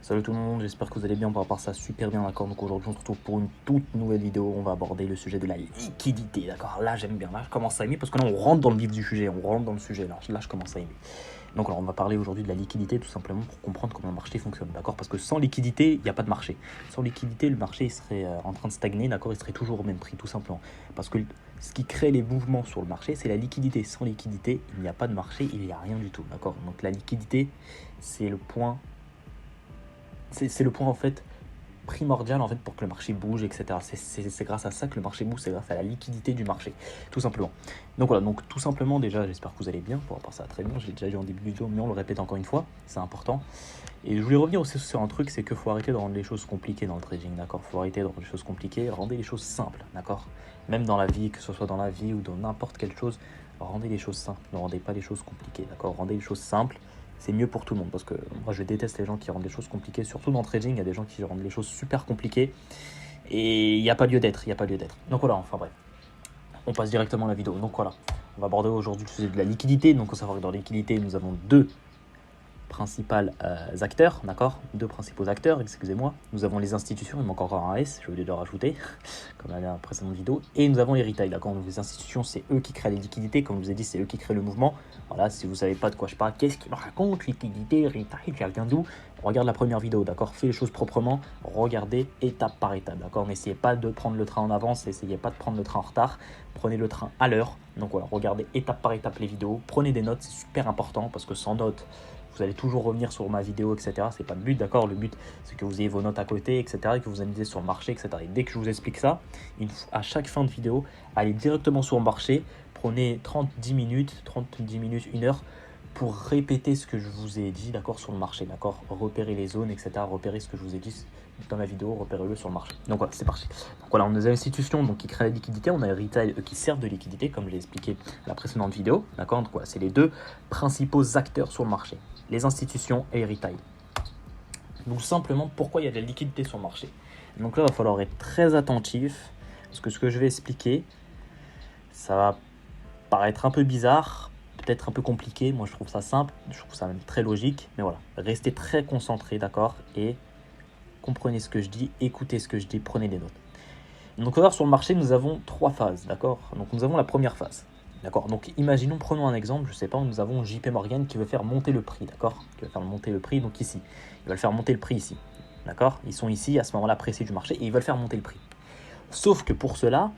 Salut tout le monde, j'espère que vous allez bien, par rapport à ça super bien, d'accord. Donc aujourd'hui on se retrouve pour une toute nouvelle vidéo, on va aborder le sujet de la liquidité, d'accord. Là j'aime bien, là je commence à aimer parce que là on rentre dans le vif du sujet, on rentre dans le sujet, là je commence à aimer. Donc alors on va parler aujourd'hui de la liquidité tout simplement pour comprendre comment le marché fonctionne, d'accord. Parce que sans liquidité, il n'y a pas de marché. Sans liquidité, le marché il serait en train de stagner, d'accord, il serait toujours au même prix tout simplement. Parce que ce qui crée les mouvements sur le marché, c'est la liquidité. Sans liquidité, il n'y a pas de marché, il n'y a rien du tout, d'accord. Donc la liquidité, c'est le point... C'est le point en fait primordial en fait pour que le marché bouge, etc. C'est grâce à ça que le marché bouge, c'est grâce à la liquidité du marché, tout simplement. Donc voilà, donc tout simplement déjà, j'espère que vous allez bien, pour rapport à ça très bien, j'ai déjà dit en début de vidéo, mais on le répète encore une fois, c'est important. Et je voulais revenir aussi sur un truc, c'est qu'il faut arrêter de rendre les choses compliquées dans le trading, d'accord. Faut arrêter de rendre les choses compliquées, rendez les choses simples, d'accord. Même dans la vie, que ce soit dans la vie ou dans n'importe quelle chose, rendez les choses simples, ne rendez pas les choses compliquées, d'accord. Rendez les choses simples. C'est mieux pour tout le monde, parce que moi je déteste les gens qui rendent les choses compliquées, surtout dans le trading, il y a des gens qui rendent les choses super compliquées et il n'y a pas lieu d'être, Donc voilà, enfin bref, on passe directement à la vidéo. Donc voilà, on va aborder aujourd'hui le sujet de la liquidité. Donc il faut savoir que dans la liquidité, nous avons deux principaux acteurs, d'accord. Deux principaux acteurs, excusez-moi. Nous avons les institutions, il manque encore un S, j'ai oublié de le rajouter, comme dans la précédente vidéo. Et nous avons les retail, d'accord. Donc les institutions, c'est eux qui créent les liquidités, comme je vous ai dit, c'est eux qui créent le mouvement. Voilà, si vous savez pas de quoi je parle, qu'est-ce qu'ils me racontent, liquidité, retail, ça vient d'où? Regarde la première vidéo, d'accord. Fais les choses proprement, regardez étape par étape, d'accord. N'essayez pas de prendre le train en avance, n'essayez pas de prendre le train en retard, prenez le train à l'heure. Donc voilà, regardez étape par étape les vidéos, prenez des notes, c'est super important, parce que sans notes, vous allez toujours revenir sur ma vidéo, etc. C'est pas le but, d'accord. Le but, c'est que vous ayez vos notes à côté, etc. Et que vous analysez sur le marché, etc. Et dès que je vous explique ça, à chaque fin de vidéo, allez directement sur le marché, prenez 30-10 minutes, 1 heure, pour répéter ce que je vous ai dit, d'accord, sur le marché, d'accord. Repérer les zones, etc. Repérer ce que je vous ai dit dans la vidéo, repérez-le sur le marché. Donc voilà, c'est parti. Donc voilà, on a les institutions donc, qui créent la liquidité, on a les retail qui servent de liquidité, comme je l'ai expliqué dans la précédente vidéo, d'accord. Donc voilà, c'est les deux principaux acteurs sur le marché, les institutions et les retail. Donc simplement, pourquoi il y a de la liquidité sur le marché? Donc là, il va falloir être très attentif, parce que ce que je vais expliquer, ça va paraître un peu bizarre, peut-être un peu compliqué. Moi, je trouve ça simple, je trouve ça même très logique, mais voilà, restez très concentré, d'accord, et comprenez ce que je dis, écoutez ce que je dis, prenez des notes. Donc alors, sur le marché, nous avons 3 phases, d'accord. Donc nous avons la première phase. D'accord, donc imaginons, prenons un exemple, je sais pas, nous avons JP Morgan qui veut faire monter le prix, d'accord, qui veut faire monter le prix, donc ici, ils veulent faire monter le prix ici, d'accord, ils sont ici à ce moment-là précis du marché et ils veulent faire monter le prix. Sauf que pour cela,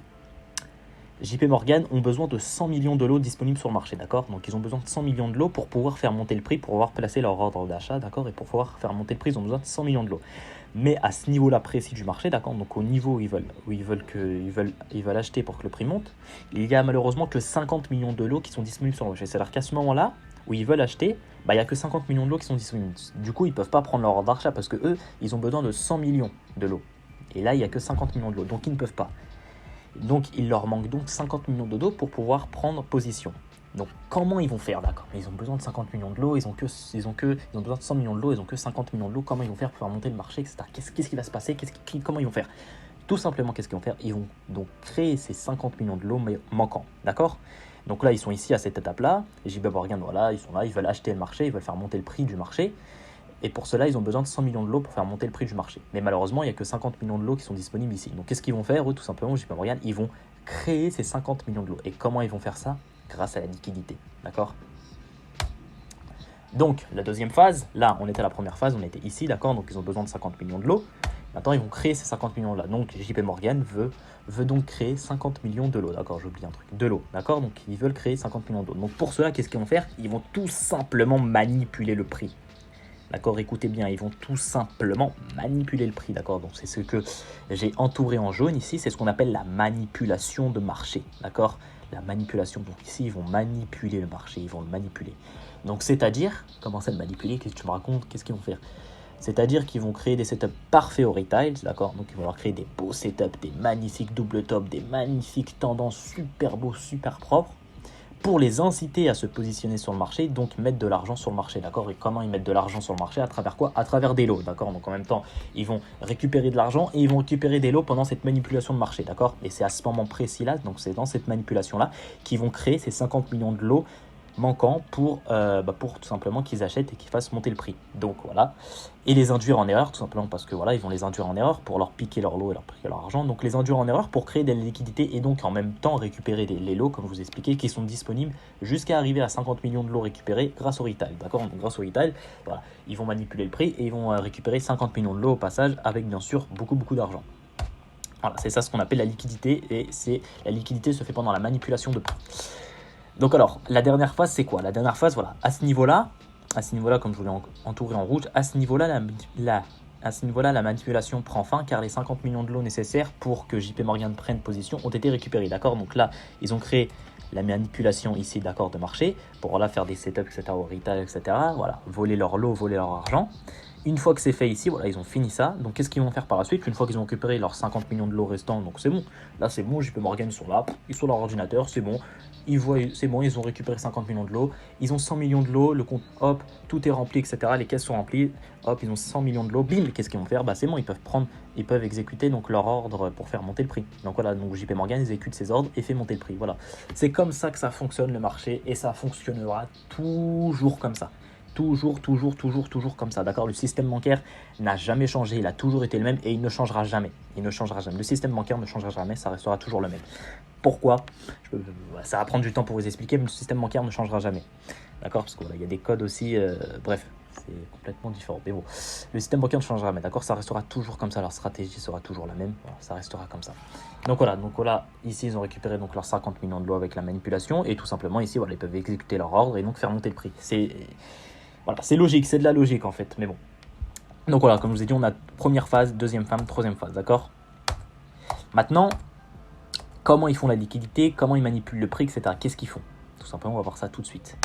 JP Morgan ont besoin de 100 millions de lots disponibles sur le marché, d'accord, donc ils ont besoin de 100 millions de lots pour pouvoir faire monter le prix, pour pouvoir placer leur ordre d'achat, d'accord, et pour pouvoir faire monter le prix, ils ont besoin de 100 millions de lots. Mais à ce niveau-là précis du marché, d'accord, donc au niveau où ils veulent acheter pour que le prix monte, il y a malheureusement que 50 millions de lots qui sont disponibles sur le marché. C'est-à-dire qu'à ce moment-là, où ils veulent acheter, il n'y a que 50 millions de lots qui sont disponibles. Du coup, ils ne peuvent pas prendre leur ordre d'achat parce que eux, ils ont besoin de 100 millions de lots. Et là, il n'y a que 50 millions de lots, donc ils ne peuvent pas. Donc, il leur manque donc 50 millions de lots pour pouvoir prendre position. Donc comment ils vont faire, d'accord? Ils ont besoin de 50 millions de lots, ils ont besoin de 100 millions de lots, ils ont que 50 millions de lots, comment ils vont faire pour faire monter le marché, etc. Qu'est-ce qui va se passer, comment ils vont faire? Tout simplement, qu'est-ce qu'ils vont faire? Ils vont donc créer ces 50 millions de lots manquants, d'accord? Donc là, ils sont ici à cette étape-là, JP Morgan, voilà, ils sont là, ils veulent acheter le marché, ils veulent faire monter le prix du marché, et pour cela, ils ont besoin de 100 millions de lots pour faire monter le prix du marché. Mais malheureusement, il n'y a que 50 millions de lots qui sont disponibles ici. Donc qu'est-ce qu'ils vont faire, eux, tout simplement, JP Morgan? Ils vont créer ces 50 millions de lots. Et comment ils vont faire ça? Grâce à la liquidité, d'accord? Donc la deuxième phase, là on était à la première phase, on était ici, d'accord, donc ils ont besoin de 50 millions de lots. Maintenant ils vont créer ces 50 millions là, donc JP Morgan veut donc créer 50 millions de lots, d'accord, j'ai oublié un truc, de lots, d'accord, donc ils veulent créer 50 millions de lots. Donc pour cela, qu'est-ce qu'ils vont faire? Ils vont tout simplement manipuler le prix. D'accord, écoutez bien, ils vont tout simplement manipuler le prix, d'accord. Donc c'est ce que j'ai entouré en jaune ici, c'est ce qu'on appelle la manipulation de marché, d'accord. La manipulation, donc ici ils vont manipuler le marché, ils vont le manipuler. Donc c'est-à-dire, comment ça le manipuler? Qu'est-ce que tu me racontes? Qu'est-ce qu'ils vont faire? C'est-à-dire qu'ils vont créer des setups parfaits au retail, d'accord. Donc ils vont leur créer des beaux setups, des magnifiques double top, des magnifiques tendances super beaux, super propres. pour les inciter à se positionner sur le marché, donc mettre de l'argent sur le marché, d'accord? Et comment ils mettent de l'argent sur le marché? À travers quoi? À travers des lots, d'accord? Donc en même temps, ils vont récupérer de l'argent et ils vont récupérer des lots pendant cette manipulation de marché, d'accord? Et c'est à ce moment précis-là, donc c'est dans cette manipulation-là, qu'ils vont créer ces 50 millions de lots manquants pour tout simplement qu'ils achètent et qu'ils fassent monter le prix. Donc voilà, et les induire en erreur, tout simplement parce que voilà, ils vont les induire en erreur pour leur piquer leur lot et leur piquer leur argent. Donc les induire en erreur pour créer des liquidités et donc en même temps récupérer les lots, comme je vous expliquais, qui sont disponibles jusqu'à arriver à 50 millions de lots récupérés grâce au retail. D'accord? Donc grâce au retail, voilà, ils vont manipuler le prix et ils vont récupérer 50 millions de lots au passage avec bien sûr beaucoup d'argent. Voilà, c'est ça ce qu'on appelle la liquidité, et la liquidité se fait pendant la manipulation de prix. Donc alors, la dernière phase, c'est quoi? La dernière phase, voilà, à ce niveau-là, comme je vous l'ai entouré en rouge, à ce niveau-là, la manipulation prend fin car les 50 millions de lots nécessaires pour que JP Morgan prenne position ont été récupérés, d'accord? Donc là, ils ont créé la manipulation ici, d'accord, de marché, pour là faire des setups, etc., au retail, etc., voilà, voler leur lot, voler leur argent. Une fois que c'est fait ici, voilà, ils ont fini ça. Donc qu'est-ce qu'ils vont faire par la suite? Une fois qu'ils ont récupéré leurs 50 millions de lots restants, donc c'est bon. Là c'est bon, JP Morgan ils sont là, ils sont sur leur ordinateur, c'est bon. Ils voient, c'est bon, ils ont récupéré 50 millions de lots. Ils ont 100 millions de lots, le compte, hop, tout est rempli, etc. Les caisses sont remplies, hop, ils ont 100 millions de lots, bim, qu'est-ce qu'ils vont faire? Bah c'est bon, ils peuvent exécuter donc leur ordre pour faire monter le prix. Donc voilà, donc JP Morgan exécute ses ordres et fait monter le prix. Voilà, c'est comme ça que ça fonctionne le marché et ça fonctionnera toujours comme ça. Toujours comme ça, d'accord? Le système bancaire n'a jamais changé, il a toujours été le même et il ne changera jamais. Il ne changera jamais. Le système bancaire ne changera jamais, ça restera toujours le même. Pourquoi? Ça va prendre du temps pour vous expliquer, mais le système bancaire ne changera jamais. D'accord? Parce qu'il voilà, y a des codes aussi, bref, c'est complètement différent. Mais bon, le système bancaire ne changera jamais, d'accord? Ça restera toujours comme ça, leur stratégie sera toujours la même, voilà, ça restera comme ça. Donc voilà, ici ils ont récupéré donc leurs 50 millions de lots avec la manipulation, et tout simplement ici, voilà, ils peuvent exécuter leur ordre et donc faire monter le prix. Voilà, c'est logique, c'est de la logique en fait, mais bon. Donc voilà, comme je vous ai dit, on a première phase, deuxième phase, troisième phase, d'accord? Maintenant, comment ils font la liquidité, comment ils manipulent le prix, etc. Qu'est-ce qu'ils font? Tout simplement, on va voir ça tout de suite.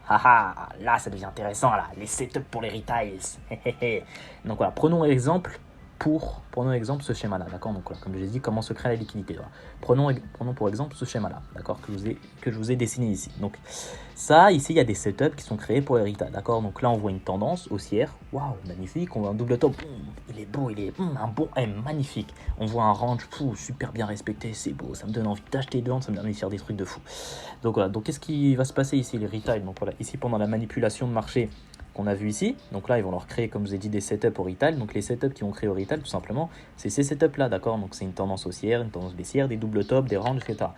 Haha, là ça devient intéressant, là, les setups pour les retails. Donc voilà, prenons exemple ce schéma-là, d'accord? Donc voilà, comme je l'ai dit, comment se crée la liquidité. Voilà. Prenons pour exemple ce schéma-là, d'accord, que je vous ai dessiné ici. Donc ça, ici, il y a des setups qui sont créés pour les retails, d'accord? Donc là, on voit une tendance haussière. Waouh, magnifique. On voit un double top. Il est beau, il est un bon M, magnifique. On voit un range, super bien respecté, c'est beau. Ça me donne envie d'acheter dedans, ça me donne envie de faire des trucs de fou. Donc voilà, donc qu'est-ce qui va se passer ici, les retails? Donc voilà, ici, pendant la manipulation de marché qu'on a vu ici, donc là ils vont leur créer, comme je vous ai dit, des setups au retail. Donc les setups qui vont créer au retail, tout simplement, c'est ces setups là, d'accord? Donc c'est une tendance haussière, une tendance baissière, des double tops, des ranges, etc.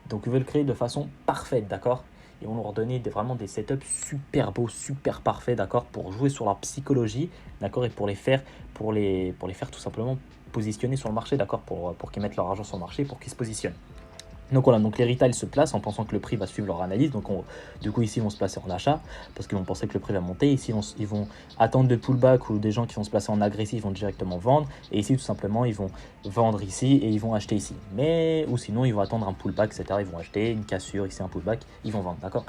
Donc ils veulent créer de façon parfaite, d'accord? Ils vont leur donner vraiment des setups super beaux, super parfaits, d'accord, pour jouer sur leur psychologie, d'accord, et pour les faire tout simplement positionner sur le marché, d'accord, pour qu'ils mettent leur argent sur le marché, pour qu'ils se positionnent. Donc voilà, donc les retails se placent en pensant que le prix va suivre leur analyse. Donc du coup ici ils vont se placer en achat parce qu'ils vont penser que le prix va monter. Ici ils vont attendre le pullback, ou des gens qui vont se placer en agressif vont directement vendre. Et ici tout simplement ils vont vendre ici et ils vont acheter ici. Ou sinon ils vont attendre un pullback, etc. Ils vont acheter une cassure, ici un pullback, ils vont vendre, d'accord?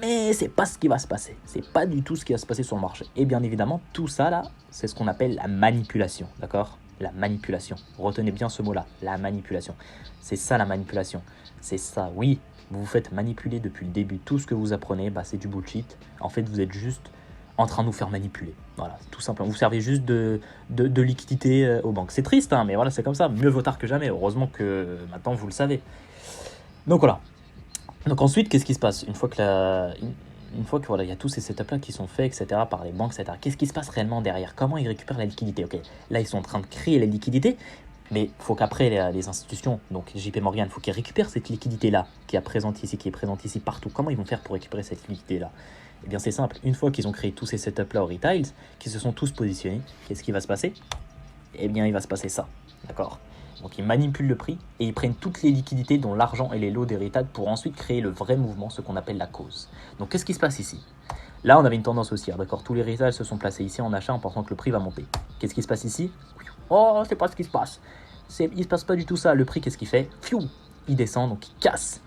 Mais c'est pas ce qui va se passer. C'est pas du tout ce qui va se passer sur le marché. Et bien évidemment, tout ça là, c'est ce qu'on appelle la manipulation, d'accord? La manipulation. Retenez bien ce mot-là, la manipulation. C'est ça la manipulation. C'est ça, oui. Vous vous faites manipuler depuis le début. Tout ce que vous apprenez, c'est du bullshit. En fait, vous êtes juste en train de vous faire manipuler. Voilà, tout simplement. Vous servez juste de liquidité aux banques. C'est triste, hein, mais voilà, c'est comme ça. Mieux vaut tard que jamais. Heureusement que maintenant, vous le savez. Donc voilà. Donc ensuite, qu'est-ce qui se passe? Une fois que voilà, il y a tous ces setups là qui sont faits, etc., par les banques, etc., qu'est-ce qui se passe réellement derrière? Comment ils récupèrent la liquidité? Ok, là ils sont en train de créer la liquidité, mais il faut qu'après les institutions, donc JP Morgan, il faut qu'ils récupèrent cette liquidité là qui est présente ici partout. Comment ils vont faire pour récupérer cette liquidité là? Eh bien c'est simple, une fois qu'ils ont créé tous ces setups là au retail, qui se sont tous positionnés, qu'est-ce qui va se passer? Eh bien il va se passer ça, d'accord? Donc ils manipulent le prix et ils prennent toutes les liquidités, dont l'argent et les lots des retails, pour ensuite créer le vrai mouvement, ce qu'on appelle la cause. Donc qu'est-ce qui se passe ici? Là on avait une tendance haussière, d'accord? Tous les retails se sont placés ici en achat en pensant que le prix va monter. Qu'est-ce qui se passe ici? Oh, c'est pas ce qui se passe. Il se passe pas du tout ça. Le prix, qu'est-ce qu'il fait? Il descend, donc il casse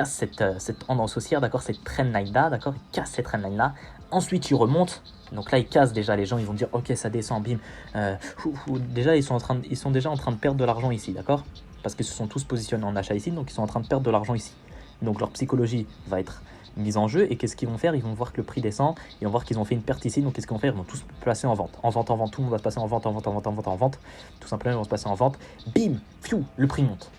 cette tendance haussière, d'accord? Cette trendline là, d'accord? Il casse cette trendline là. Ensuite il remonte. Donc là, ils cassent déjà, les gens, ils vont dire, ok, ça descend, bim. Déjà, ils sont déjà en train de perdre de l'argent ici, d'accord? Parce qu'ils se sont tous positionnés en achat ici, donc ils sont en train de perdre de l'argent ici. Donc leur psychologie va être mise en jeu. Et qu'est-ce qu'ils vont faire? Ils vont voir que le prix descend. Ils vont voir qu'ils ont fait une perte ici. Donc qu'est-ce qu'ils vont faire? Ils vont tous se placer en vente. En vente, en vente. Tout le monde va se passer en vente, en vente, en vente, en vente, en vente. Tout simplement, ils vont se passer en vente. Bim, fiou, le prix monte.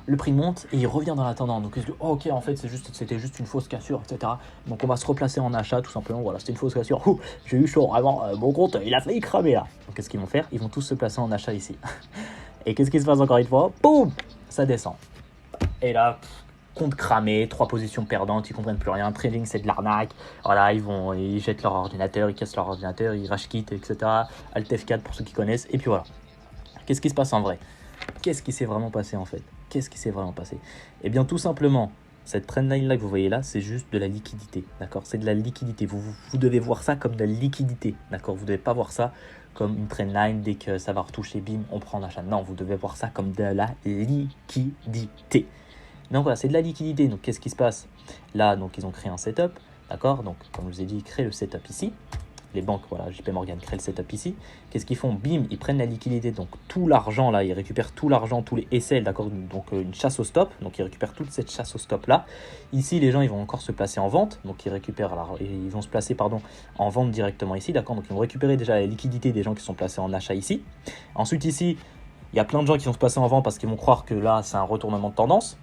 Le prix monte et il revient dans la tendance. Donc, ok, en fait, c'était juste une fausse cassure, etc. Donc, on va se replacer en achat, tout simplement. Voilà, c'était une fausse cassure. J'ai eu chaud, vraiment. Mon compte, il a failli cramer là. Donc, qu'est-ce qu'ils vont faire? Ils vont tous se placer en achat ici. Et qu'est-ce qui se passe encore une fois? Boum, ça descend. Et là, compte cramé, 3 positions perdantes, ils comprennent plus rien. Trading, c'est de l'arnaque. Voilà, ils jettent leur ordinateur, ils cassent leur ordinateur, ils rage quittent, etc. Alt F4 pour ceux qui connaissent. Et puis voilà. Qu'est-ce qui se passe en vrai? Qu'est-ce qui s'est vraiment passé en fait? Qu'est-ce qui s'est vraiment passé? Eh bien tout simplement, cette trendline là que vous voyez là, c'est juste de la liquidité, d'accord? C'est de la liquidité, vous devez voir ça comme de la liquidité, d'accord? Vous ne devez pas voir ça comme une trendline, dès que ça va retoucher, bim, on prend l'achat. Non, vous devez voir ça comme de la liquidité. Donc voilà, c'est de la liquidité, donc qu'est-ce qui se passe? Là, donc ils ont créé un setup, d'accord? Donc comme je vous ai dit, créer le setup ici. Les banques, voilà, JP Morgan crée le setup ici. Qu'est-ce qu'ils font? Bim, ils prennent la liquidité, donc tout l'argent là, ils récupèrent tout l'argent, tous les SL, d'accord? Donc une chasse au stop, donc ils récupèrent toute cette chasse au stop là. Ici, les gens, ils vont encore se placer en vente, donc ils récupèrent, alors, ils vont se placer, pardon, en vente directement ici, d'accord? Donc ils vont récupérer déjà la liquidité des gens qui sont placés en achat ici. Ensuite, ici, il y a plein de gens qui vont se placer en vente parce qu'ils vont croire que là, c'est un retournement de tendance.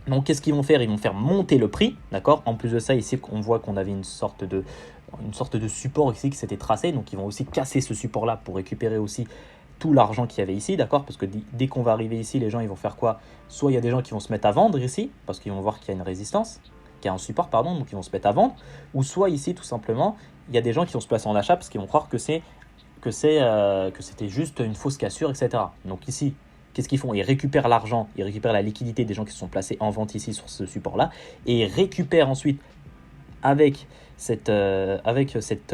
Donc, qu'est-ce qu'ils vont faire? Ils vont faire monter le prix, d'accord? En plus de ça, ici, on voit qu'on avait une sorte de support ici qui s'était tracé. Donc, ils vont aussi casser ce support-là pour récupérer aussi tout l'argent qu'il y avait ici, d'accord? Parce que dès qu'on va arriver ici, les gens, ils vont faire quoi? Soit il y a des gens qui vont se mettre à vendre ici, parce qu'ils vont voir qu'il y a une résistance, qu'il y a un support, pardon, donc ils vont se mettre à vendre. Ou soit ici, tout simplement, il y a des gens qui vont se placer en achat parce qu'ils vont croire que c'était juste une fausse cassure, etc. Donc ici, qu'est-ce qu'ils font? Ils récupèrent l'argent, ils récupèrent la liquidité des gens qui se sont placés en vente ici sur ce support-là, et ils récupèrent ensuite, avec cette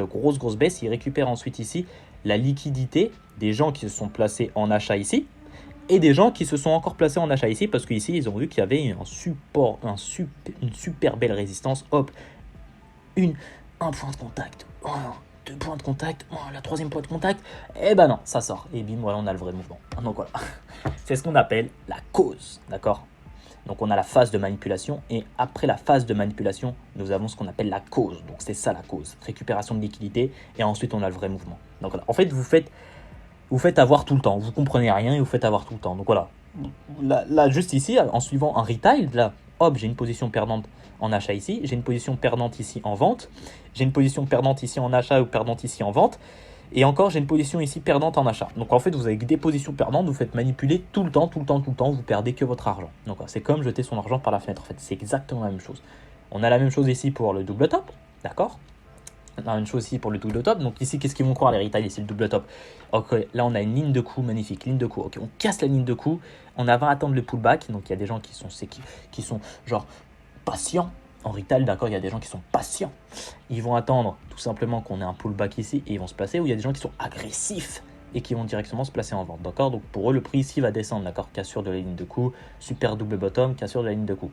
grosse baisse, ils récupèrent ensuite ici la liquidité des gens qui se sont placés en achat ici, et des gens qui se sont encore placés en achat ici, parce qu'ici, ils ont vu qu'il y avait un support, une super belle résistance, hop, un point de contact, oh, 2 points de contact, oh, la 3e point de contact, et ben non, ça sort, et bim, voilà, on a le vrai mouvement. Donc voilà, c'est ce qu'on appelle la cause, d'accord? Donc on a la phase de manipulation, et après la phase de manipulation, nous avons ce qu'on appelle la cause. Donc c'est ça la cause, récupération de liquidité, et ensuite on a le vrai mouvement. Donc voilà, en fait vous faites avoir tout le temps, vous comprenez rien et vous faites avoir tout le temps. Donc voilà, là juste ici, en suivant un retail, là, hop, j'ai une position perdante en achat ici, j'ai une position perdante ici en vente, j'ai une position perdante ici en achat ou perdante ici en vente, et encore j'ai une position ici perdante en achat. Donc en fait vous avez des positions perdantes, vous faites manipuler tout le temps, vous perdez que votre argent. Donc c'est comme jeter son argent par la fenêtre, en fait c'est exactement la même chose. On a la même chose ici pour le double top, d'accord? On a une chose ici pour le double top. Donc ici, qu'est-ce qu'ils vont croire les retail? C'est le double top. Ok, là on a une ligne de coup magnifique, ligne de coup. Ok, on casse la ligne de coup. On va attendre le pullback. Donc il y a des gens qui sont genre patients en retail, d'accord? Il y a des gens qui sont patients. Ils vont attendre tout simplement qu'on ait un pullback ici et ils vont se placer. Ou il y a des gens qui sont agressifs et qui vont directement se placer en vente, d'accord? Donc pour eux, le prix ici va descendre, d'accord? Cassure de la ligne de coup, super double bottom, cassure de la ligne de coup.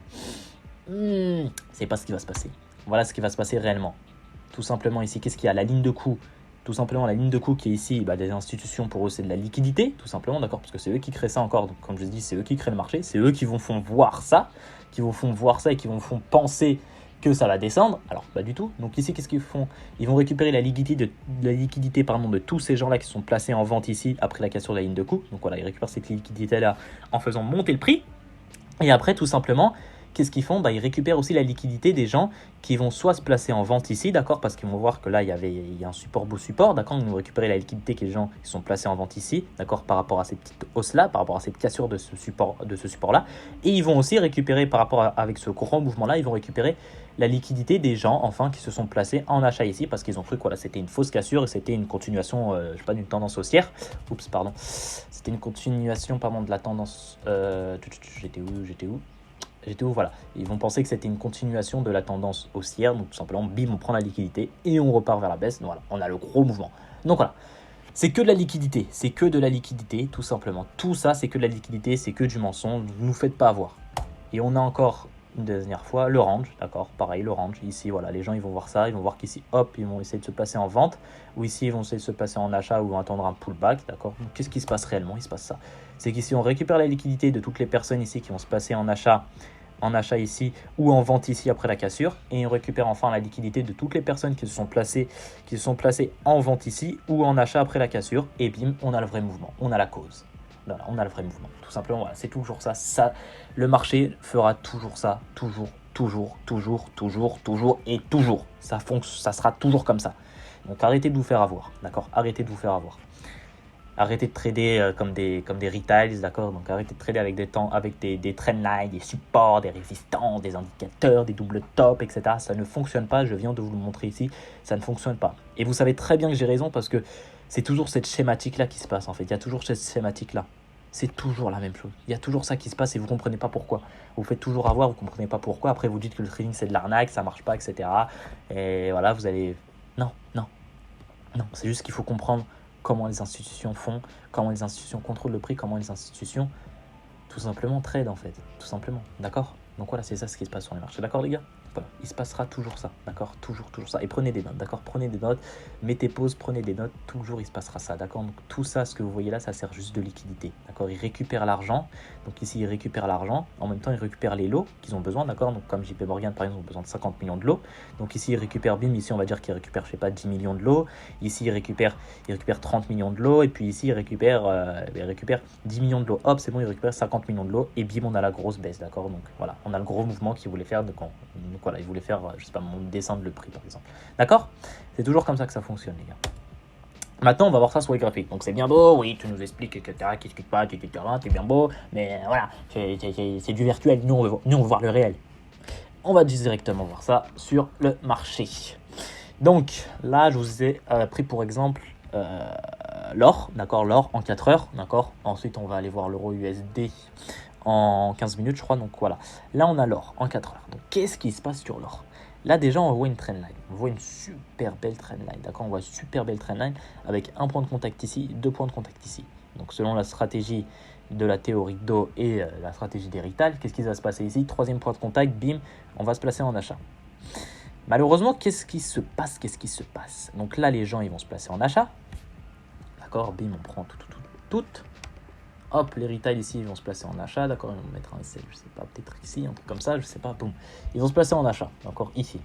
C'est pas ce qui va se passer. Voilà ce qui va se passer réellement. Tout simplement ici, qu'est-ce qu'il y a? La ligne de coup. Tout simplement, la ligne de coup qui est ici, des institutions, pour eux, c'est de la liquidité, tout simplement, d'accord? Parce que c'est eux qui créent ça encore. Donc, comme je dis, c'est eux qui créent le marché. C'est eux qui vont font voir ça, et qui vont font penser que ça va descendre. Alors, pas du tout. Donc ici, qu'est-ce qu'ils font? Ils vont récupérer la liquidité de tous ces gens-là qui sont placés en vente ici après la cassure de la ligne de coup. Donc voilà, ils récupèrent cette liquidité-là en faisant monter le prix. Et après, tout simplement, qu'est-ce qu'ils font? Ils récupèrent aussi la liquidité des gens qui vont soit se placer en vente ici, d'accord, parce qu'ils vont voir que là, il y a un support, beau support, d'accord, ils vont récupérer la liquidité que les gens qui sont placés en vente ici, d'accord, par rapport à ces petites hausses-là, par rapport à cette cassure de ce support-là, et ils vont aussi récupérer, par rapport avec ce grand mouvement-là, ils vont récupérer la liquidité des gens, enfin, qui se sont placés en achat ici, parce qu'ils ont cru que voilà, c'était une fausse cassure et c'était une continuation, d'une tendance haussière. Oups, pardon. C'était une continuation, pardon, de la tendance... J'étais où? Voilà. Ils vont penser que c'était une continuation de la tendance haussière. Donc tout simplement, bim, on prend la liquidité et on repart vers la baisse. Donc voilà, on a le gros mouvement. Donc voilà, c'est que de la liquidité. C'est que de la liquidité, tout simplement. Tout ça, c'est que de la liquidité, c'est que du mensonge. Ne nous faites pas avoir. Et on a encore une dernière fois le range, d'accord? Pareil, le range. Ici, voilà, les gens, ils vont voir ça. Ils vont voir qu'ici, hop, ils vont essayer de se placer en vente. Ou ici, ils vont essayer de se placer en achat ou attendre un pullback, d'accord? Donc qu'est-ce qui se passe réellement? Il se passe ça. C'est qu'ici, on récupère la liquidité de toutes les personnes ici qui vont se placer en achat en achat ici ou en vente ici après la cassure. Et on récupère enfin la liquidité de toutes les personnes qui se sont placées en vente ici ou en achat après la cassure. Et bim, on a le vrai mouvement, on a la cause. Voilà, on a le vrai mouvement. Tout simplement, voilà, c'est toujours ça. Le marché fera toujours ça, toujours et toujours. Ça sera toujours comme ça. Donc arrêtez de vous faire avoir, d'accord? Arrêtez de vous faire avoir. Arrêtez de trader comme des retails, d'accord? Donc arrêtez de trader avec des trendlines, des supports, des résistants, des indicateurs, des doubles tops, etc. Ça ne fonctionne pas, je viens de vous le montrer ici, ça ne fonctionne pas. Et vous savez très bien que j'ai raison parce que c'est toujours cette schématique-là qui se passe en fait. Il y a toujours cette schématique-là. C'est toujours la même chose. Il y a toujours ça qui se passe et vous ne comprenez pas pourquoi. Vous faites toujours avoir, vous ne comprenez pas pourquoi. Après, vous dites que le trading, c'est de l'arnaque, ça ne marche pas, etc. Et voilà, vous allez... Non. C'est juste qu'il faut comprendre comment les institutions font, comment les institutions contrôlent le prix, comment les institutions, tout simplement, trade en fait. Tout simplement. D'accord? Donc voilà, c'est ça ce qui se passe sur les marchés. D'accord les gars? Voilà, il se passera toujours ça, d'accord? Toujours ça. Et prenez des notes, d'accord? Prenez des notes, mettez pause, prenez des notes, toujours il se passera ça, d'accord? Donc tout ça, ce que vous voyez là, ça sert juste de liquidité, d'accord? Ils récupèrent l'argent, donc ici ils récupèrent l'argent, en même temps ils récupèrent les lots qu'ils ont besoin, d'accord? Donc comme JP Morgan par exemple, ils ont besoin de 50 millions de lots, donc ici ils récupèrent BIM, ici on va dire qu'ils récupèrent, je sais pas, 10 millions de lots, ici ils récupèrent 30 millions de lots, et puis ici ils récupèrent 10 millions de lots, hop, c'est bon, ils récupèrent 50 millions de lots, et bim, on a la grosse baisse, d'accord? Donc voilà, on a le gros mouvement qu'ils voulaient faire, donc voilà, ils voulaient faire, je sais pas, descendre le prix par exemple. D'accord? C'est toujours comme ça que ça fonctionne, les gars. Maintenant, on va voir ça sur les graphiques. Donc c'est bien beau, oui, tu nous expliques, etc., qui explique pas, etc., c'est bien beau, mais voilà, c'est du virtuel. Nous, on veut voir le réel. On va directement voir ça sur le marché. Donc là, je vous ai pris pour exemple l'or, d'accord, l'or en 4 heures, d'accord. Ensuite, on va aller voir l'euro USD en 15 minutes, je crois. Donc voilà, là, on a l'or en 4 heures. Donc qu'est-ce qui se passe sur l'or? Là, déjà, on voit une trendline. On voit une super belle trendline, d'accord? On voit une super belle trendline avec un point de contact ici, 2 points de contact ici. Donc selon la stratégie de la théorie d'eau et la stratégie d'héritage, qu'est-ce qui va se passer ici? 3e point de contact, bim, on va se placer en achat. Malheureusement, qu'est-ce qui se passe? Donc là, les gens, ils vont se placer en achat. D'accord, bim, on prend tout. Hop, les retail ici, ils vont se placer en achat. D'accord, ils vont mettre un SL, je sais pas, peut-être ici, un truc comme ça, je sais pas, boum. Ils vont se placer en achat. D'accord, ici.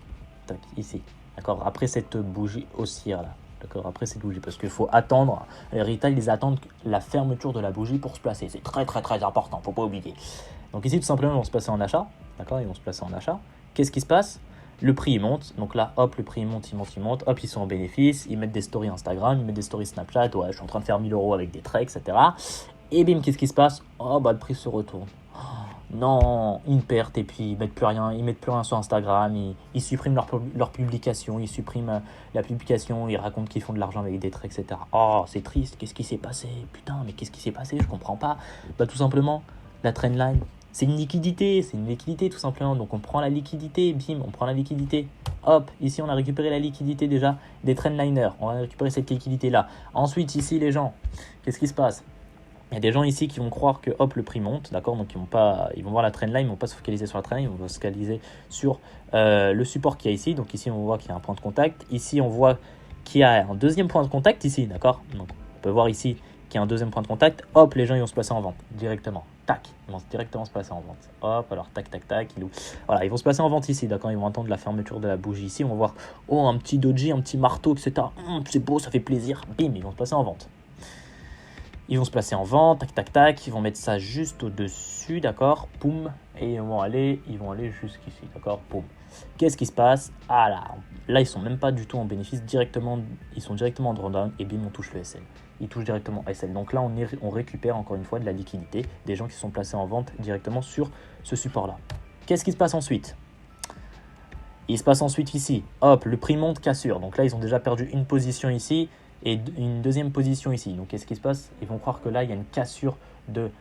Tac, ici. D'accord, après cette bougie haussière là. D'accord, après cette bougie, parce qu'il faut attendre, les retail, ils attendent la fermeture de la bougie pour se placer. C'est très important, faut pas oublier. Donc ici, tout simplement, ils vont se placer en achat. D'accord, ils vont se placer en achat. Qu'est-ce qui se passe? Le prix il monte, donc là hop, le prix il monte, hop, ils sont en bénéfice, ils mettent des stories Instagram, ils mettent des stories Snapchat, ouais, je suis en train de faire 1000 € avec des trades, etc. Et bim, qu'est-ce qui se passe? Oh bah le prix se retourne. Oh, non, une perte, et puis ils mettent plus rien sur Instagram, ils suppriment leur publication, ils suppriment la publication, ils racontent qu'ils font de l'argent avec des trades, etc. Oh, c'est triste, qu'est-ce qui s'est passé? Putain, mais qu'est-ce qui s'est passé? Je comprends pas. Bah tout simplement, la trendline. C'est une liquidité tout simplement. Donc on prend la liquidité, bim, on prend la liquidité. Hop, ici on a récupéré la liquidité déjà des trendliners. On va récupérer cette liquidité là. Ensuite ici les gens, qu'est-ce qui se passe? Il y a des gens ici qui vont croire que hop le prix monte, d'accord? Donc ils vont voir la trendline, ils vont pas se focaliser sur la trendline, ils vont se focaliser sur le support qu'il y a ici. Donc ici on voit qu'il y a un point de contact. Ici on voit qu'il y a un deuxième point de contact ici, d'accord? Donc on peut voir ici qu'il y a un deuxième point de contact. Hop, les gens ils vont se placer en vente directement. Tac, ils vont directement se placer en vente. Hop, alors tac, voilà, ils vont se placer en vente ici, d'accord? Ils vont attendre la fermeture de la bougie ici. On va voir, oh, un petit doji, un petit marteau, etc. C'est beau, ça fait plaisir. Bim, ils vont se placer en vente. Ils vont se placer en vente, tac, ils vont mettre ça juste au-dessus, d'accord? Poum, et ils vont aller jusqu'ici, d'accord? Poum. Qu'est-ce qui se passe? Ah là, ils sont même pas du tout en bénéfice, ils sont directement en drawdown, et bim, on touche le SL. Ils touchent directement SL. Donc là, on récupère encore une fois de la liquidité, des gens qui sont placés en vente directement sur ce support-là. Qu'est-ce qui se passe ensuite? Il se passe ensuite ici, hop, le prix monte, cassure. Donc là, ils ont déjà perdu une position ici et une deuxième position ici. Donc qu'est-ce qui se passe? Ils vont croire que là, il y a une cassure du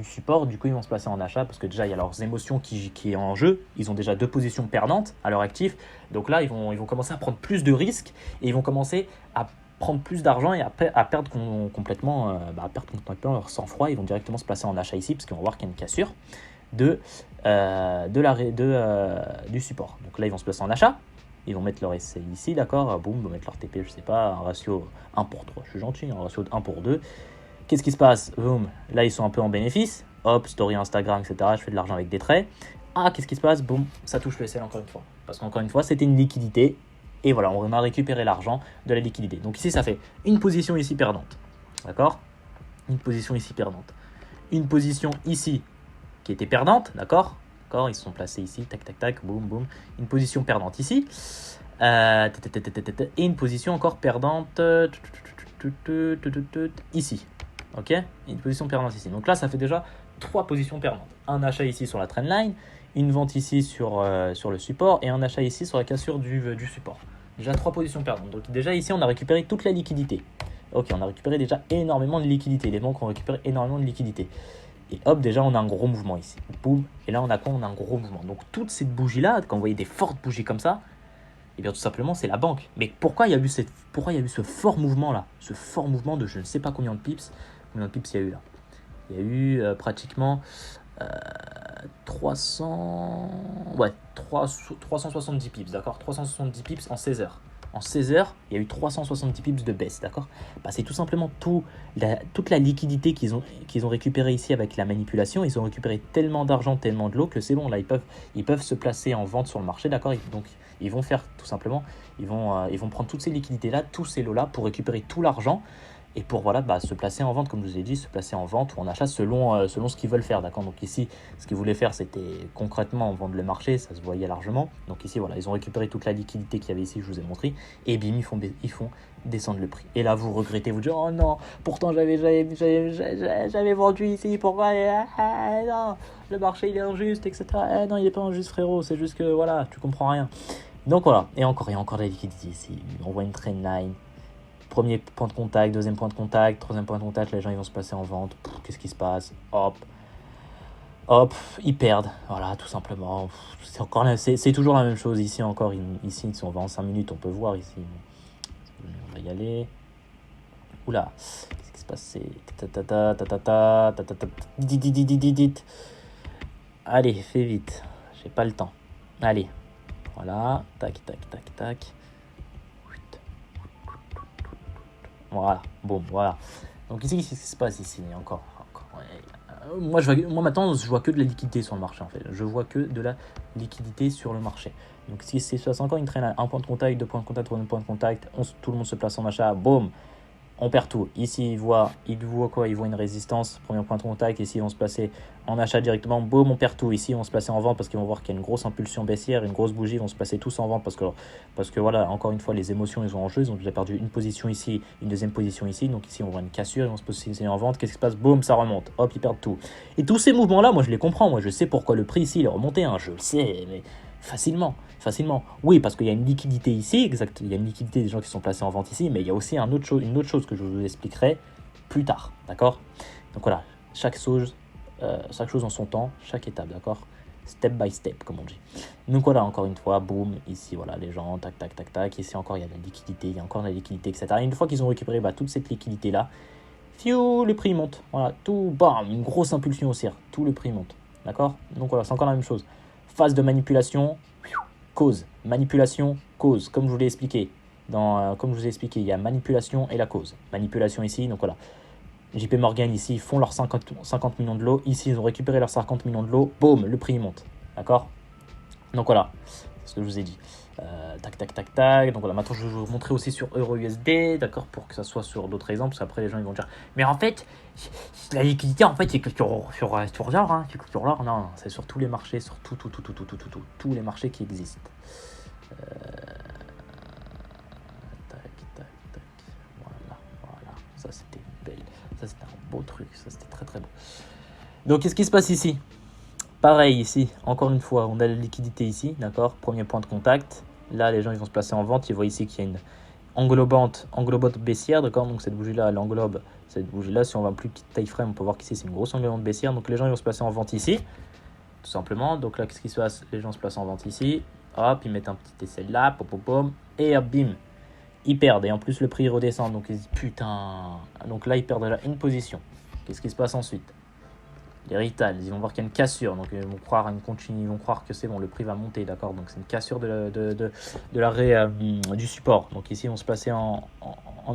support. Du coup, ils vont se placer en achat parce que déjà, il y a leurs émotions qui est en jeu. Ils ont déjà 2 positions perdantes à leur actif. Donc là, ils vont commencer à prendre plus de risques et ils vont commencer à prendre plus d'argent et à perdre complètement leur sang-froid. Ils vont directement se placer en achat ici parce qu'ils vont voir qu'il y a une cassure du support. Donc là, ils vont se placer en achat. Ils vont mettre leur essai ici, d'accord? Boum, ils vont mettre leur TP, je sais pas, un ratio 1 pour 3, je suis gentil, un ratio de 1 pour 2. Qu'est-ce qui se passe? Boum, là, ils sont un peu en bénéfice. Hop, story Instagram, etc. Je fais de l'argent avec des traits. Ah, qu'est-ce qui se passe? Boum, ça touche le sel encore une fois. Parce qu'encore une fois, c'était une liquidité. Et voilà, on a récupéré l'argent de la liquidité. Donc ici, ça fait une position ici perdante. D'accord? Une position ici perdante. Une position ici qui était perdante. D'accord? D'accord, ils se sont placés ici. Tac, tac, tac. Boum, boum. Une position perdante ici. Et une position encore perdante ici. Ok? Une position perdante ici. Donc là, ça fait déjà 3 positions perdantes. Un achat ici sur la trendline, une vente ici sur le support et un achat ici sur la cassure du support. Déjà 3 positions perdantes. Donc déjà ici, on a récupéré toute la liquidité. Ok, on a récupéré déjà énormément de liquidité. Les banques ont récupéré énormément de liquidité. Et hop, déjà, on a un gros mouvement ici. Boum. Et là, on a quoi? On a un gros mouvement. Donc toutes ces bougies-là, quand vous voyez des fortes bougies comme ça, eh bien tout simplement, c'est la banque. Mais pourquoi il y a eu ce fort mouvement-là? Ce fort mouvement de je ne sais pas combien de pips. Combien de pips il y a eu là? Il y a eu pratiquement 300... Ouais, 370 pips, d'accord? 370 pips en 16 heures. En 16 heures, il y a eu 370 pips de baisse, d'accord? Bah, c'est tout simplement toute la liquidité qu'ils ont récupérée ici avec la manipulation. Ils ont récupéré tellement d'argent, tellement de l'eau que c'est bon, là, ils peuvent se placer en vente sur le marché, d'accord? Donc, ils vont faire tout simplement, ils vont prendre toutes ces liquidités-là, tous ces lots-là pour récupérer tout l'argent et pour voilà, se placer en vente, comme je vous ai dit, se placer en vente ou en achat selon ce qu'ils veulent faire, d'accord? Donc ici, ce qu'ils voulaient faire, c'était concrètement vendre le marché, ça se voyait largement. Donc ici, voilà, ils ont récupéré toute la liquidité qu'il y avait ici, je vous ai montré, et bim, ils font descendre le prix. Et là, vous regrettez, vous dites, oh non, pourtant j'avais vendu ici, pourquoi non, le marché il est injuste, etc. Non, il n'est pas injuste, frérot, c'est juste que voilà, tu comprends rien. Donc voilà, et encore de la liquidité ici. On voit une trendline. Premier point de contact, deuxième point de contact, troisième point de contact, les gens ils vont se placer en vente. Qu'est-ce qui se passe? Hop, ils perdent. Voilà, tout simplement. C'est toujours la même chose ici encore. Ici, si on va en 5 minutes, on peut voir ici. On va y aller. Oula, qu'est-ce qui se passe? Allez, fais vite. J'ai pas le temps. Allez. Voilà, tac, tac, tac, tac. Voilà, bon, voilà. Donc ici, qu'est-ce qui se passe ici? Encore. Ouais. Moi maintenant, je vois que de la liquidité sur le marché en fait. Je vois que de la liquidité sur le marché. Donc si c'est 60 ans, il traîne à un point de contact, deux points de contact, troisième point de contact, tout le monde se place en achat, boum, on perd tout. Ici, ils voient quoi? Ils voient une résistance, premier point de contact. Ici, ils vont se placer en achat directement. Boum, on perd tout. Ici, ils vont se placer en vente parce qu'ils vont voir qu'il y a une grosse impulsion baissière, une grosse bougie. Ils vont se placer tous en vente parce que voilà, encore une fois, les émotions, ils ont en jeu. Ils ont déjà perdu une position ici, une deuxième position ici. Donc ici, on voit une cassure. Ils vont se positionner en vente. Qu'est-ce qui se passe? Boum, ça remonte. Hop, ils perdent tout. Et tous ces mouvements-là, moi, je les comprends. Moi, je sais pourquoi le prix ici, il est remonté. Hein. Je le sais, mais facilement. Oui, parce qu'il y a une liquidité ici, exact. Il y a une liquidité des gens qui sont placés en vente ici, mais il y a aussi une autre chose que je vous expliquerai plus tard, d'accord? Donc voilà, chaque chose en son temps, chaque étape, d'accord? Step by step, comme on dit. Donc voilà, encore une fois, boum, ici, voilà, les gens, tac, tac, tac, tac. Ici encore, il y a de la liquidité, il y a encore de la liquidité, etc. Et une fois qu'ils ont récupéré toute cette liquidité-là, le prix monte. Voilà, tout, bam, une grosse impulsion haussière, tout le prix monte, d'accord? Donc voilà, c'est encore la même chose. Phase de manipulation, cause, manipulation, cause, comme je vous l'ai expliqué. Comme je vous ai expliqué, il y a manipulation et la cause. Manipulation ici, donc voilà. JP Morgan ici, ils font leurs 50 millions de lots. Ici, ils ont récupéré leurs 50 millions de lots. Boum, le prix monte. D'accord? Donc voilà, c'est ce que je vous ai dit. Tac, tac, tac, tac. Donc voilà, maintenant je vais vous montrer aussi sur EURUSD, d'accord, pour que ça soit sur d'autres exemples, parce qu'après les gens ils vont dire, mais en fait, la liquidité, en fait, c'est que sur l'or, hein, c'est que sur l'or, non, c'est sur tous les marchés, sur tous les marchés qui existent. Tac, tac, tac. Voilà. Ça c'était belle. Ça c'était un beau truc. Ça c'était très très beau. Donc qu'est-ce qui se passe ici? Pareil ici, encore une fois, on a la liquidité ici, d'accord? Premier point de contact. Là, les gens ils vont se placer en vente. Ils voient ici qu'il y a une englobante baissière, d'accord? Donc cette bougie-là, elle englobe cette bougie-là. Si on va en plus petite taille frame, on peut voir qu'ici c'est une grosse englobante baissière. Donc les gens ils vont se placer en vente ici, tout simplement. Donc là, qu'est-ce qui se passe? Les gens se placent en vente ici. Hop, ils mettent un petit essai là, pom, et hop, bim, ils perdent. Et en plus, le prix redescend. Donc ils disent putain. Donc là, ils perdent déjà une position. Qu'est-ce qui se passe ensuite? Les Rital, ils vont voir qu'il y a une cassure, donc ils vont croire à une continue, ils vont croire que c'est bon, le prix va monter, d'accord? Donc c'est une cassure de l'arrêt du support. Donc ici, ils vont se placer en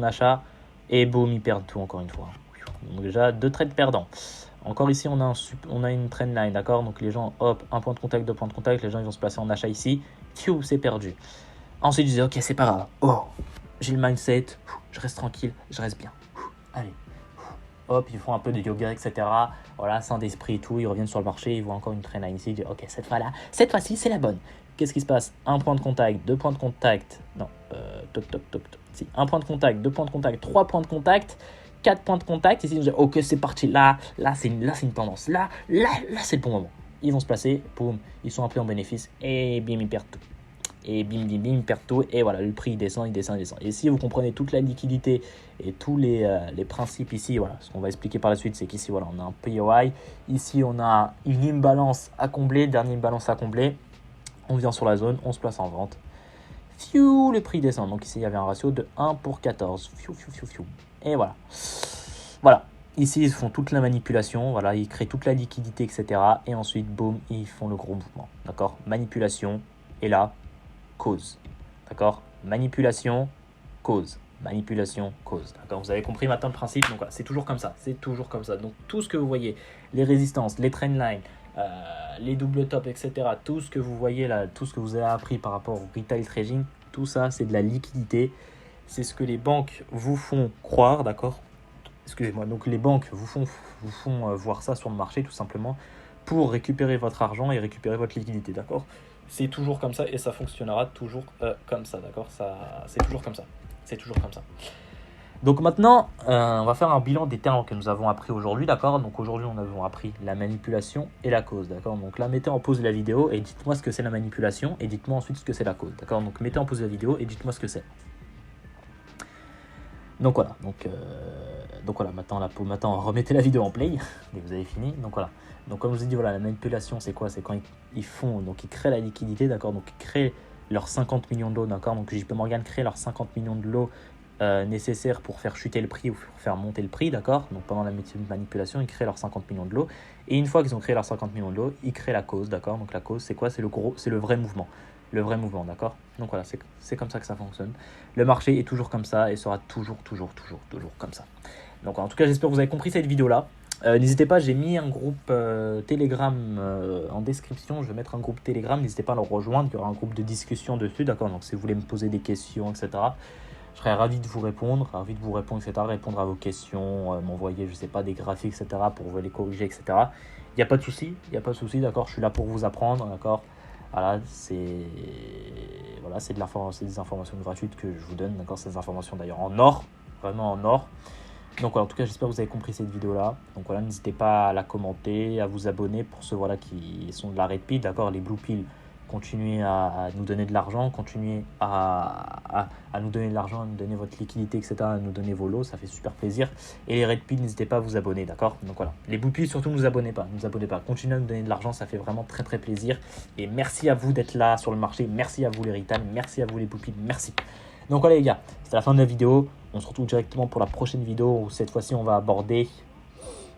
achat et boum, ils perdent tout encore une fois. Donc déjà, 2 trades perdants. Encore ici, on a une trendline, d'accord? Donc les gens, hop, un point de contact, 2 points de contact, les gens ils vont se placer en achat ici. Pfiou, c'est perdu. Ensuite, je disais, ok, c'est pas grave. Oh, j'ai le mindset, je reste tranquille, je reste bien. Allez. Hop, ils font un peu de yoga, etc. Voilà, saint d'esprit et tout. Ils reviennent sur le marché, ils voient encore une trendline ici. Ils disent, ok, cette fois-ci, c'est la bonne. Qu'est-ce qui se passe? Un point de contact, 2 points de contact. Non, toc. Si, un point de contact, 2 points de contact, 3 points de contact, 4 points de contact. Ici, ils disent, ok, c'est parti. Là, c'est une tendance. Là, c'est le bon moment. Ils vont se placer, boum, ils sont un peu en bénéfice et bim, ils perdent tout. Et bim, ils perdent tout. Et voilà, le prix il descend. Et si vous comprenez toute la liquidité et tous les principes ici, voilà, ce qu'on va expliquer par la suite, c'est qu'ici, voilà, on a un POI. Ici, on a une imbalance à combler, dernière imbalance à combler. On vient sur la zone, on se place en vente. Fiou, le prix descend. Donc ici, il y avait un ratio de 1 pour 14. Fiou. Et voilà. Voilà. Ici, ils font toute la manipulation. Voilà, ils créent toute la liquidité, etc. Et ensuite, boum, ils font le gros mouvement. D'accord? Manipulation. Et là, cause. D'accord? Manipulation, cause. D'accord? Vous avez compris maintenant le principe. Donc voilà, c'est toujours comme ça. Donc tout ce que vous voyez, les résistances, les trendlines, les double top, etc. Tout ce que vous voyez là, tout ce que vous avez appris par rapport au retail trading, tout ça, c'est de la liquidité. C'est ce que les banques vous font croire, d'accord? Excusez-moi. Donc les banques vous font voir ça sur le marché, tout simplement, pour récupérer votre argent et récupérer votre liquidité, d'accord? C'est toujours comme ça et ça fonctionnera toujours comme ça, d'accord? C'est toujours comme ça. Donc maintenant, on va faire un bilan des termes que nous avons appris aujourd'hui, d'accord? Donc aujourd'hui, nous avons appris la manipulation et la cause, d'accord? Donc là, mettez en pause la vidéo et dites-moi ce que c'est la manipulation et dites-moi ensuite ce que c'est la cause, d'accord? Donc mettez en pause la vidéo et dites-moi ce que c'est. Donc voilà, maintenant remettez la vidéo en play, et vous avez fini, donc voilà. Donc comme je vous ai dit, voilà, la manipulation c'est quoi? C'est quand ils créent la liquidité, d'accord? Donc ils créent leurs 50 millions de lots, d'accord? Donc JP Morgan crée leurs 50 millions de lots nécessaires pour faire chuter le prix ou pour faire monter le prix, d'accord? Donc pendant la manipulation, ils créent leurs 50 millions de lots, et une fois qu'ils ont créé leurs 50 millions de lots, ils créent la cause, d'accord? Donc la cause c'est quoi? C'est le vrai mouvement. D'accord? Donc voilà, c'est comme ça que ça fonctionne. Le marché est toujours comme ça et sera toujours comme ça. Donc en tout cas, j'espère que vous avez compris cette vidéo-là. N'hésitez pas, j'ai mis un groupe Telegram en description. Je vais mettre un groupe Telegram. N'hésitez pas à le rejoindre. Il y aura un groupe de discussion dessus, d'accord? Donc si vous voulez me poser des questions, etc., je serais ravi de vous répondre, etc., répondre à vos questions, m'envoyer, je sais pas, des graphiques, etc., pour vous les corriger, etc. Il n'y a pas de souci, d'accord? Je suis là pour vous apprendre, d'accord? Voilà, c'est des informations gratuites que je vous donne, d'accord? C'est des informations d'ailleurs en or, vraiment en or. Donc voilà, en tout cas, j'espère que vous avez compris cette vidéo-là. Donc voilà, n'hésitez pas à la commenter, à vous abonner pour ceux voilà, qui sont de la red pill, d'accord? Les blue pill, continuez à nous donner de l'argent, continuez à nous donner de l'argent, à nous donner votre liquidité, etc., à nous donner vos lots, ça fait super plaisir. Et les red pill, n'hésitez pas à vous abonner, d'accord? Donc voilà, les blue pill, surtout, ne vous abonnez pas, continuez à nous donner de l'argent, ça fait vraiment très plaisir. Et merci à vous d'être là sur le marché, merci à vous les retail, merci à vous les blue pill, merci. Donc voilà les gars, c'est la fin de la vidéo. On se retrouve directement pour la prochaine vidéo où cette fois-ci on va aborder,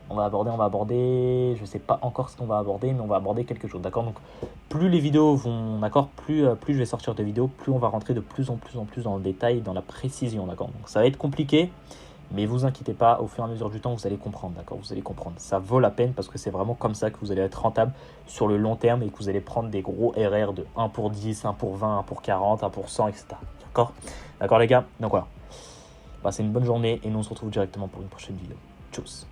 je sais pas encore ce qu'on va aborder, mais on va aborder quelque chose, d'accord? Donc plus les vidéos vont, d'accord, plus je vais sortir de vidéos, plus on va rentrer de plus en plus dans le détail, dans la précision, d'accord? Donc ça va être compliqué, mais vous inquiétez pas, au fur et à mesure du temps, vous allez comprendre, d'accord? Vous allez comprendre. Ça vaut la peine parce que c'est vraiment comme ça que vous allez être rentable sur le long terme et que vous allez prendre des gros RR de 1 pour 10, 1 pour 20, 1 pour 40, 1 pour 100, etc. D'accord? D'accord les gars? Donc voilà. Passez une bonne journée et nous on se retrouve directement pour une prochaine vidéo. Tchuss!